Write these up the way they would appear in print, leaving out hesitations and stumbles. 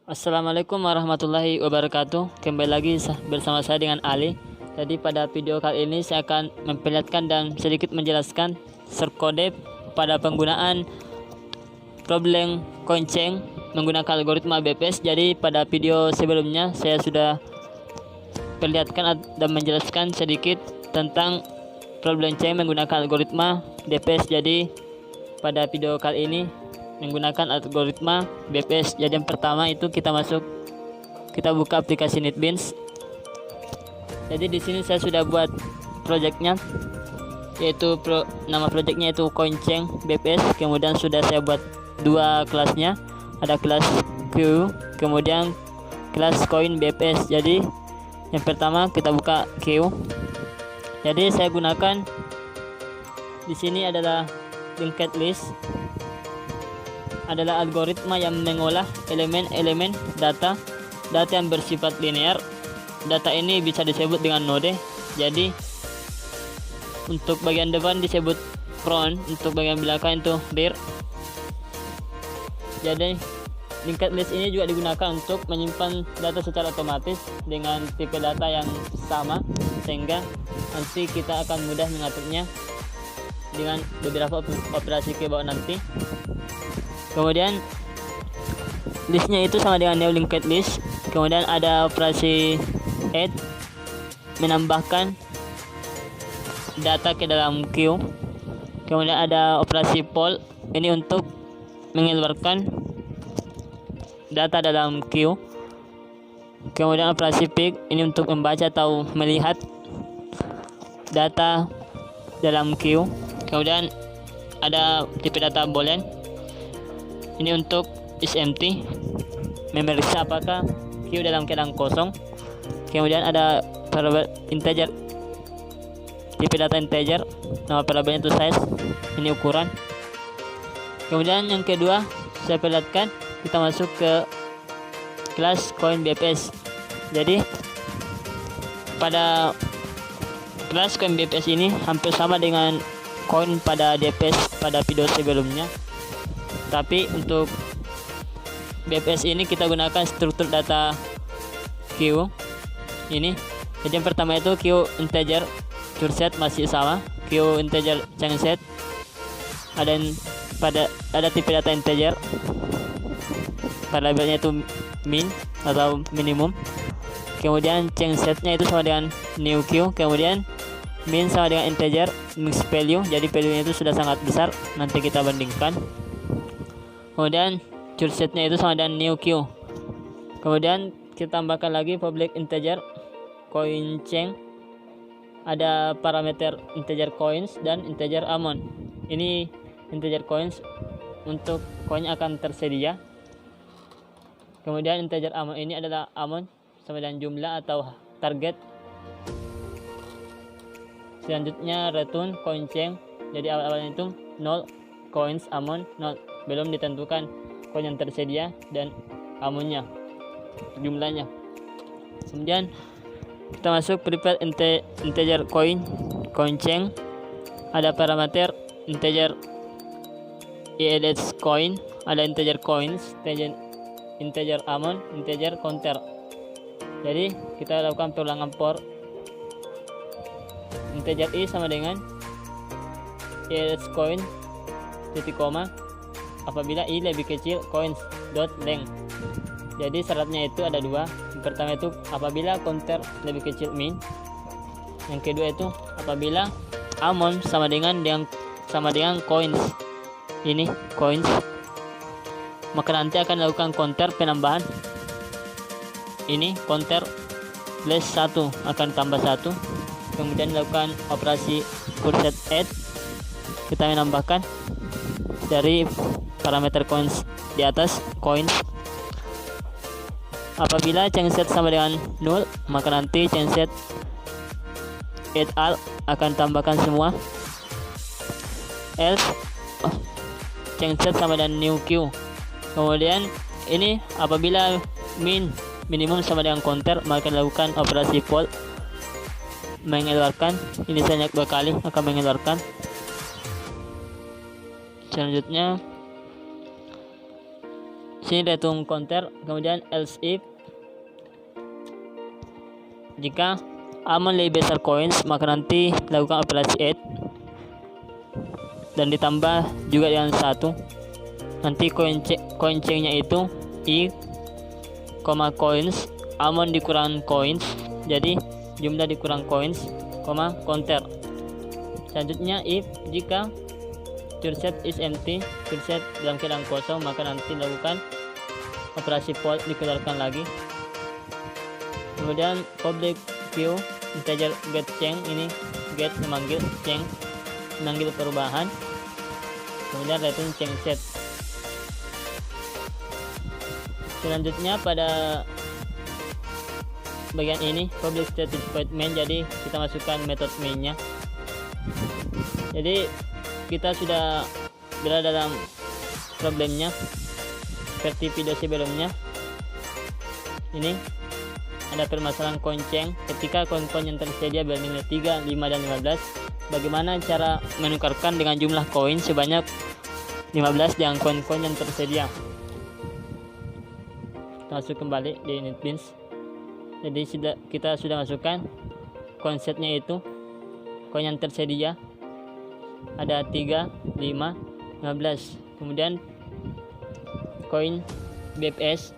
Assalamualaikum warahmatullahi wabarakatuh. Kembali lagi bersama saya dengan Ali. Jadi pada video kali ini saya akan memperlihatkan dan sedikit menjelaskan shortcode pada penggunaan problem konceng menggunakan algoritma BPS. Jadi pada video sebelumnya saya sudah perlihatkan dan menjelaskan sedikit tentang problem chain menggunakan algoritma BPS. Jadi pada video kali ini menggunakan algoritma BPS. Jadi yang pertama itu kita buka aplikasi NetBeans. Jadi di sini saya sudah buat projectnya, yaitu nama projectnya itu Konceng BPS. Kemudian sudah saya buat dua kelasnya, ada kelas Q, kemudian kelas Coin BPS. Jadi yang pertama kita buka Q. Jadi saya gunakan di sini adalah linked list, adalah algoritma yang mengolah elemen-elemen data yang bersifat linear. Data ini bisa disebut dengan node. Jadi untuk bagian depan disebut front, untuk bagian belakang itu rear. Jadi linked list ini juga digunakan untuk menyimpan data secara otomatis dengan tipe data yang sama, sehingga nanti kita akan mudah mengaturnya dengan beberapa operasi keyboard nanti. Kemudian listnya itu sama dengan new linked list. Kemudian ada operasi add, menambahkan data ke dalam queue. Kemudian ada operasi poll, ini untuk mengeluarkan data dalam queue. Kemudian operasi pick, ini untuk membaca atau melihat data dalam queue. Kemudian ada tipe data boolean, ini untuk is empty, memeriksa apakah queue dalam keadaan kosong. Kemudian ada variable integer, tipe data integer, nama variabelnya itu size, ini ukuran. Kemudian yang kedua saya perlihatkan, kita masuk ke kelas Coin BPS. Jadi pada kelas Coin BPS ini hampir sama dengan Coin pada DPS pada video sebelumnya. Tapi untuk BPS ini kita gunakan struktur data Q ini. Jadi yang pertama itu Q integer curset masih sama, Q integer changset, ada tipe data integer, variabelnya itu min atau minimum. Kemudian changsetnya itu sama dengan new Q. Kemudian min sama dengan integer mix value, jadi value-nya itu sudah sangat besar, nanti kita bandingkan. Kemudian cursetnya itu sama dengan new Q. Kemudian kita tambahkan lagi public integer Konceng, ada parameter integer coins dan integer amount. Ini integer coins untuk koin akan tersedia. Kemudian integer amount ini adalah amount sama dengan jumlah atau target. Selanjutnya return Konceng, jadi awal-awalnya itu 0, coins amount 0, belum ditentukan koin yang tersedia dan amountnya, jumlahnya. Kemudian kita masuk prepare integer Konceng, ada parameter integer ELS coin, ada integer coins, integer amount, integer counter. Jadi kita lakukan pengulangan for integer i sama dengan ELS coin titik koma apabila i lebih kecil coins dot length. Jadi syaratnya itu ada dua. Yang pertama itu apabila counter lebih kecil min. Yang kedua itu apabila amount sama dengan coins. Ini coins. Maka nanti akan lakukan counter penambahan. Ini counter plus 1 akan tambah 1. Kemudian lakukan operasi curset add, kita menambahkan dari parameter coins di atas coins. Apabila changset sama dengan 0, maka nanti changset add all akan tambahkan semua. Else changset sama dengan new Q. Kemudian ini apabila minimum sama dengan counter, maka lakukan operasi poll, mengeluarkan. Ini banyak kali akan mengeluarkan. Selanjutnya Sini return counter, kemudian else if jika amount lebih besar coins, maka nanti lakukan operasi add dan ditambah juga dengan 1. Nanti coin chainnya itu i, coins, amount dikurang coins, jadi jumlah dikurang coins, counter. Selanjutnya if jika set is empty, set dalam keadaan kosong, maka nanti lakukan operasi poll dikeluarkan lagi. Kemudian public queue integer get change, ini get memanggil change, memanggil perubahan. Kemudian return change set. Selanjutnya pada bagian ini public static void main, jadi kita masukkan metode mainnya. Jadi kita sudah berada dalam problemnya seperti video sebelumnya. Ini ada permasalahan coin chain ketika koin-koin yang tersedia bernilai 3, 5, dan 15. Bagaimana cara menukarkan dengan jumlah koin sebanyak 15 dengan koin-koin yang tersedia? Masuk kembali di NetBeans. Jadi kita sudah masukkan konsepnya, itu koin yang tersedia ada 3, 5, 15. Kemudian koin BFS,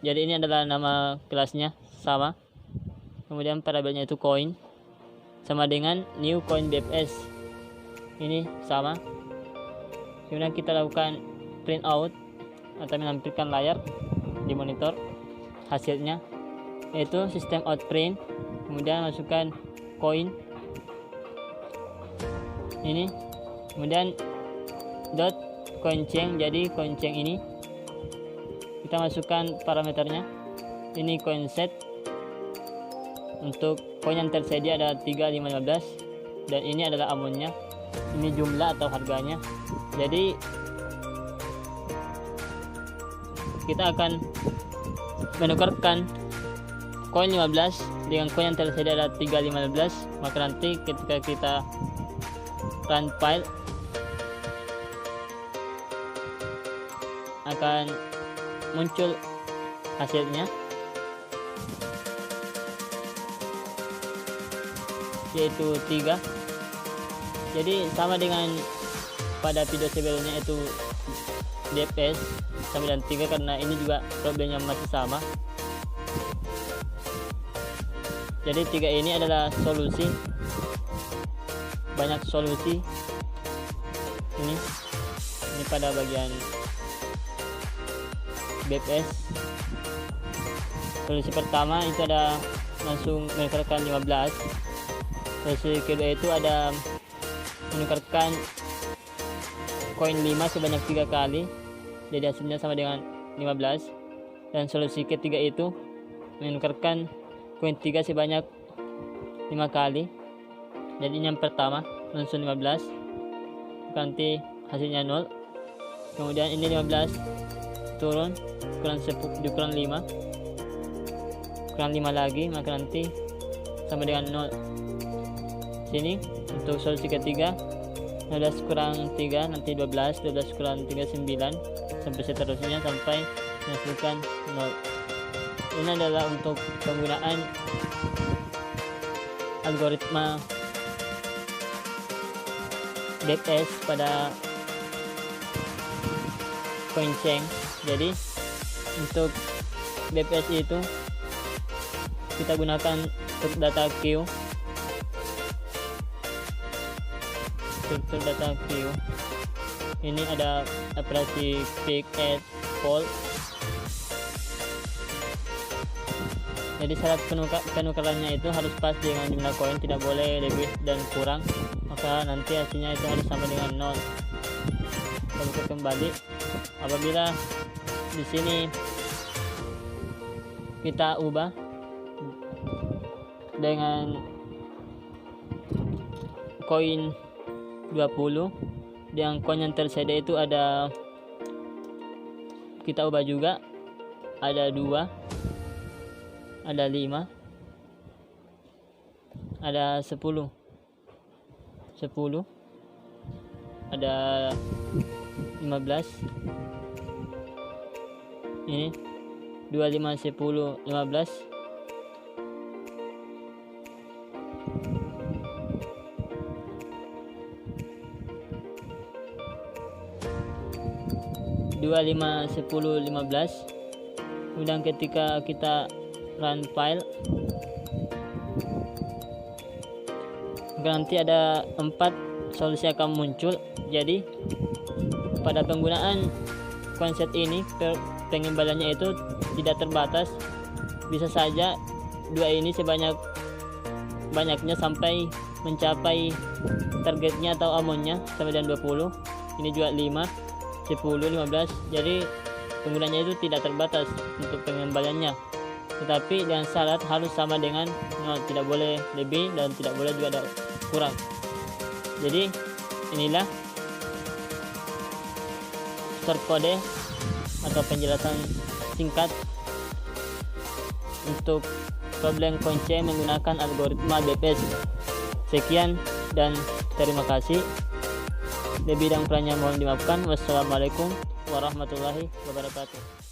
jadi ini adalah nama kelasnya sama. Kemudian variabelnya itu coin sama dengan new coin BFS, ini sama. Kemudian kita lakukan print out atau menampilkan layar di monitor hasilnya, yaitu sistem out print. Kemudian masukkan coin ini, kemudian dot coin chain, jadi coin chain ini kita masukkan parameternya. Ini coin set, untuk koin yang tersedia ada 3, 5, 15, dan ini adalah amountnya, ini jumlah atau harganya. Jadi kita akan menukarkan koin 15 dengan koin yang tersedia ada 3, 5, 15. Maka nanti ketika kita run file akan muncul hasilnya, yaitu 3. Jadi sama dengan pada video sebelumnya, itu DPS sama dengan 3, karena ini juga problemnya masih sama. Jadi 3 ini adalah solusi, banyak solusi. Ini pada bagian BFS. Solusi pertama itu ada langsung menukarkan 15. Solusi kedua itu ada menukarkan koin 5 sebanyak 3 kali, jadi hasilnya sama dengan 15. Dan solusi ketiga itu menukarkan koin 3 sebanyak 5 kali, jadi yang pertama langsung 15, nanti hasilnya 0. Kemudian ini 15 turun kurang 5, kurang 5 lagi, maka nanti sama dengan 0. Sini untuk solusi ketiga 15 kurang 3 nanti 12, 12 kurang 3 9, sampai seterusnya sampai menghasilkan 0. Ini adalah untuk penggunaan algoritma BFS pada coin chain. Jadi untuk BFS itu kita gunakan struktur data queue. Struktur data queue ini ada operasi pick, add, poll. Jadi syarat penukarannya itu harus pas dengan jumlah koin, tidak boleh lebih dan kurang, maka nanti hasilnya itu harus sama dengan 0. Kita buka kembali. Apabila di sini kita ubah dengan koin 20, yang koin yang tersedia itu ada, kita ubah juga, ada 2, ada 5, ada 10, ada 15, ini 25 10 15. Kemudian ketika kita run file, nanti ada 4 solusi akan muncul. Jadi pada penggunaan konsep ini pengimbalannya itu tidak terbatas, bisa saja 2 ini sebanyak-banyaknya sampai mencapai targetnya atau amonnya sampai dengan 20. Ini juga 5 10 15. Jadi penggunanya itu tidak terbatas untuk pengembaliannya, tetapi dengan syarat harus sama dengan 0, tidak boleh lebih dan tidak boleh juga ada kurang. Jadi inilah short kode atau penjelasan singkat untuk problem kunci menggunakan algoritma BPS. Sekian dan terima kasih. Lebih dan kurangnya mohon dimaafkan. Wassalamualaikum warahmatullahi wabarakatuh.